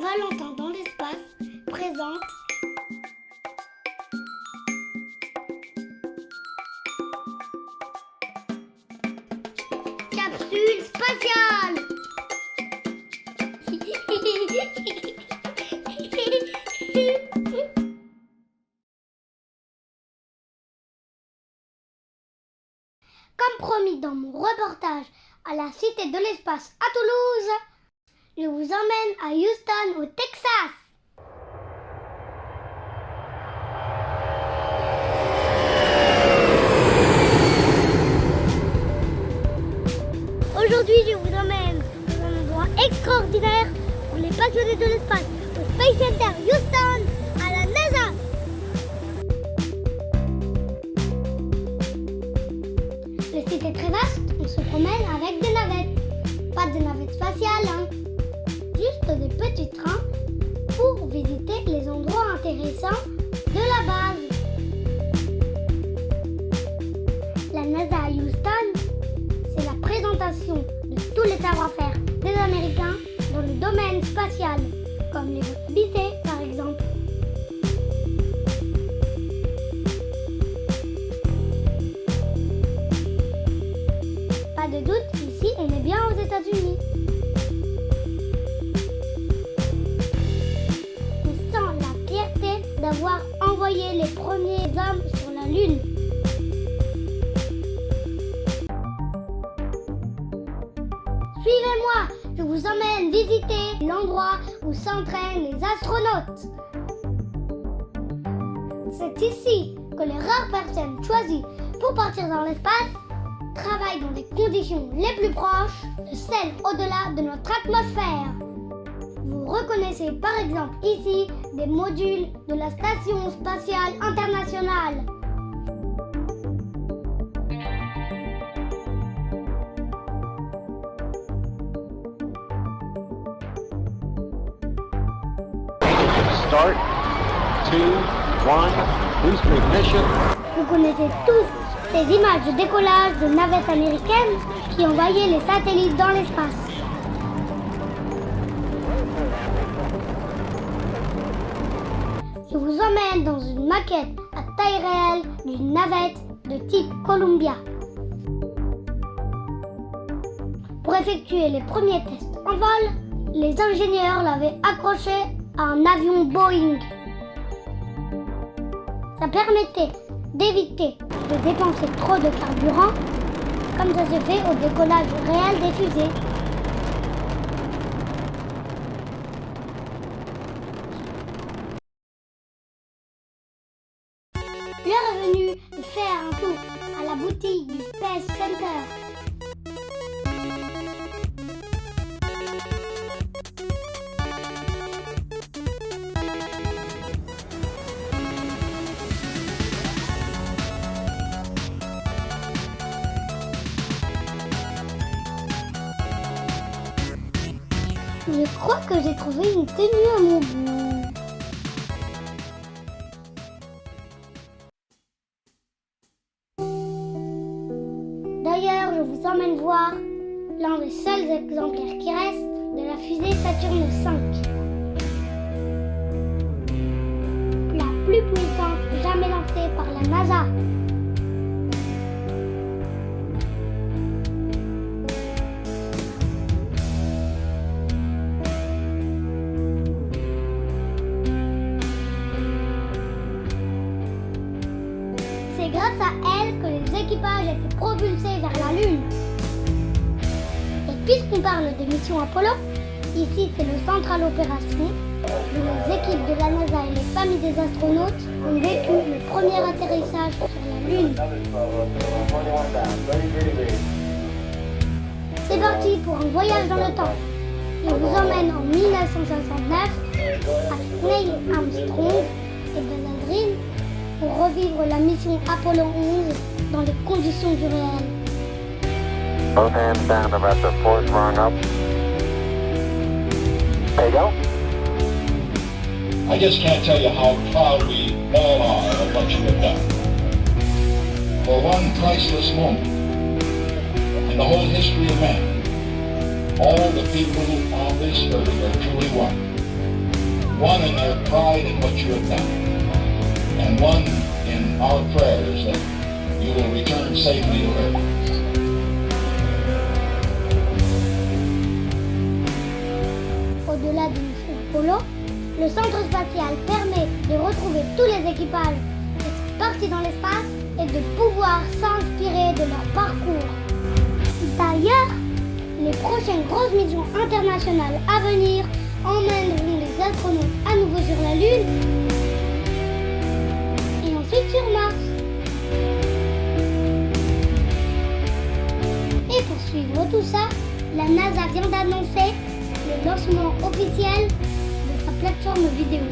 Saint-Valentin dans l'espace présente Capsule spatiale. Comme promis dans mon reportage à la Cité de l'Espace à Toulouse, je vous emmène à Houston, au Texas. Aujourd'hui, je vous emmène dans un endroit extraordinaire pour les passionnés de l'espace, au Space Center Houston, à la NASA. Le site est très vaste, on se promène avec des navettes. Pas de navettes spatiales, hein. Juste des petits trains pour visiter les endroits intéressants de la base. La NASA à Houston, c'est la présentation de tous les savoir-faire des Américains dans le domaine spatial, comme les habités par exemple. Pas de doute, ici on est bien aux États-Unis. On sent la fierté d'avoir envoyé les premiers hommes sur la Lune. Suivez-moi, je vous emmène visiter l'endroit où s'entraînent les astronautes. C'est ici que les rares personnes choisies pour partir dans l'espace travaillent dans des conditions les plus proches de celles au-delà de notre atmosphère. Vous reconnaissez par exemple ici des modules de la Station spatiale internationale. Start, 2, 1, boost ignition. Vous connaissez tous ces images de décollage de navettes américaines qui envoyaient les satellites dans l'espace. Je vous emmène dans une maquette à taille réelle d'une navette de type Columbia. Pour effectuer les premiers tests en vol, les ingénieurs l'avaient accroché à un avion Boeing. Ça permettait d'éviter de dépenser trop de carburant, comme ça se fait au décollage réel des fusées. L'heure est venue de faire un tour à la boutique du Space Center. Je crois que j'ai trouvé une tenue à mon goût. D'ailleurs, je vous emmène voir l'un des seuls exemplaires qui restent de la fusée Saturne V. La plus puissante jamais lancée par la NASA. C'est grâce à elle que les équipages étaient propulsés vers la Lune. Et puisqu'on parle des missions Apollo, ici c'est le central opération, où les équipes de la NASA et les familles des astronautes ont vécu le premier atterrissage sur la Lune. C'est parti pour un voyage dans le temps. Je vous emmène en 1969 avec Neil Armstrong et Buzz Aldrin pour revivre la mission Apollo 11 dans les conditions du réel. Both hands down about the fourth rung up. There you go. I just can't tell you how proud we all are of what you have done. For one priceless moment in the whole history of man, all the people on this earth are truly one. one in their pride in what you have done, and one in our prayers that you will return safely to Earth. Au-delà d'une mission Apollo, le centre spatial permet de retrouver tous les équipages qui sont partis dans l'espace et de pouvoir s'inspirer de leur parcours. D'ailleurs, les prochaines grosses missions internationales à venir emmèneront les astronautes à nouveau sur la Lune et ensuite sur Mars. Et pour suivre tout ça, la NASA vient d'annoncer le lancement officiel de sa plateforme vidéo.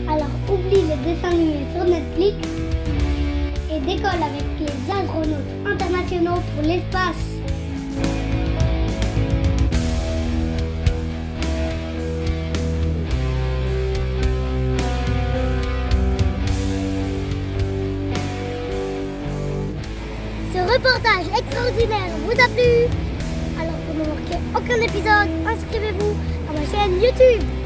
Alors oublie les dessins animés sur Netflix et décolle avec les astronautes internationaux pour l'espace. Ce reportage extraordinaire vous a plu? Alors pour ne manquer aucun épisode, inscrivez-vous à ma chaîne YouTube.